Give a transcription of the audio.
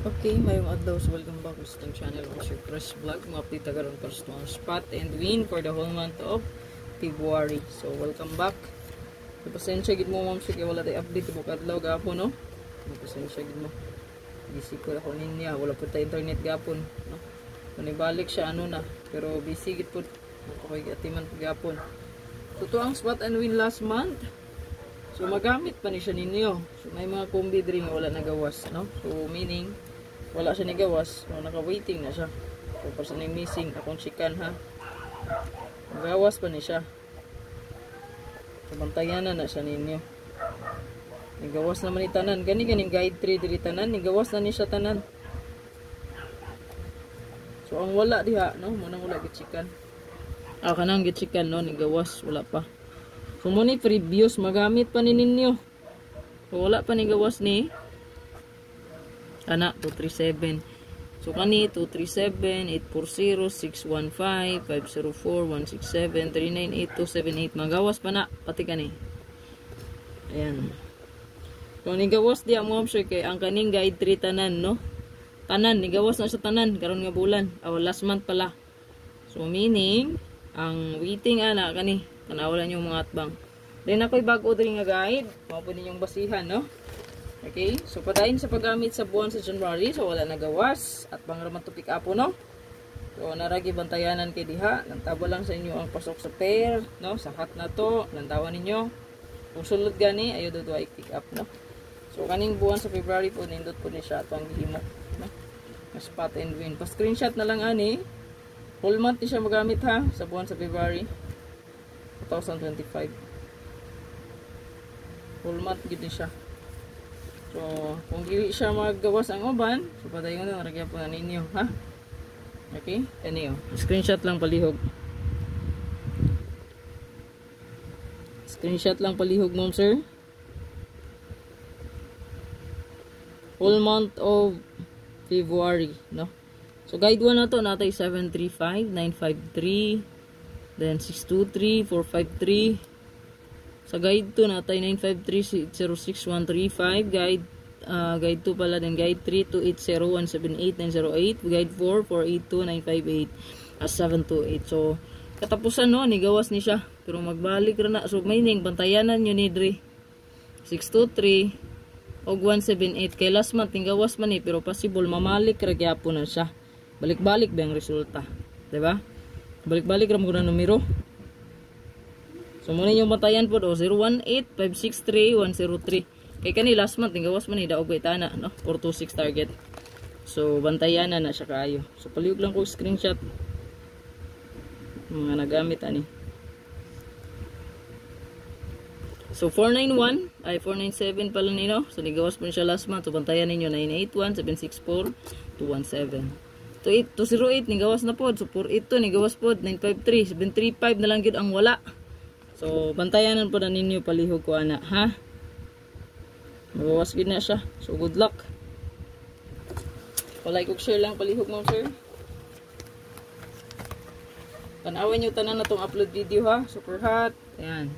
Okay, mayong adlaw, so welcome back sa itong channel ko si Chris Vlog. Mga update karon para sa mga spot and win for the whole month of February. So welcome back. Pasensya gid mo ma'am sige wala tay update mo kadlaw gapon no. Pasensya gid mo. Busy ko ako niya, wala po tay internet gapon no. Manibalik siya ano na, pero busy gid po ako atiman po gapon. Ito ang spot and win last month. So magamit pa ni siya ninyo. So may mga combi diri nga wala nagawas no. So meaning wala siya nigawas, so naka-waiting na siya. So para sa missing akong chikan ha. Magawas pa ni siya. So bantayan na siya ninyo. Nigawas naman ni tanan. Gani-ganing guide 3 diri tanan, nigawas na ni siya tanan. So ang wala diha no, munang wala gid chikan. Kanang gid chikan no, nigawas wala pa. So muna previous magamit pa ni ninyo. So wala pa nigawas ni ana 237. So kani 237 840 615 504 167 398 278 magawas pa na pati kani. Ayan. So nigawas diya mo sure kay ang kaning guide 3 tanan no. Tanan nigawas na sa tanan karon nga bulan. Last month pala. So meaning ang waiting ana kani tanawalan yung mga atbang. Then ako'y bago diri nga guide, mao po ninyong basihan no. Okay, so padayon sa paggamit sa buwan sa January, so wala nagawas at pangraman to pick up no. So naragi bantayanan kay diha, nantabo lang sa inyo ang pasok sa pair no, sa hat na to, nantawan ninyo. Kung sulod gani ayo do i-pick up no. So kaning buwan sa February po nindot po ni siya atong gihimo no. Spot and win. Pa screenshot na lang ani. Whole month ni siya magamit ha sa buwan sa February 2025. Whole month gid ni siya. So, kung dili siya maggawas ang uban, so padayon na ragyan po na ninyo, ha? Okay? Ano screenshot lang palihog. Screenshot lang palihog, ma'am sir. Whole month of February, no? So, guide 1 na to, natay 735, 953, then 623, 453, sa guide 2 natay 953-06135, guide 2 pala, then guide 3 280-178-908, guide 4 482-958 728. So katapusan no nigawas ni siya pero magbalik ra na. So may ning bantayanan nyo ni dre 623 og 178 kay last month nigawas man pero possible mamalik ra gyapon na siya. Balik-balik ba ang resulta, di ba? Balik-balik ra mo na numero. So muna yung batayan po do 018-563-103. Kay kani last month gawas man ni daog itana no 426 target. So bantayan na siya kaayo. So palihog lang ko screenshot mga nagamit ani. So 491 ay 497 pala nino. So nigawas po siya last month. So bantayan ninyo 981-764-217. 208 nigawas na pod. So 482 nigawas pod 953 735 na lang gyud ang wala. So, bantayanan po na ninyo palihog ko ana, ha? Magawas gid na siya. So, good luck. Like ug share lang palihog mo, sir. Tanawan nyo tanan na tong upload video, ha? Super hot. Ayan.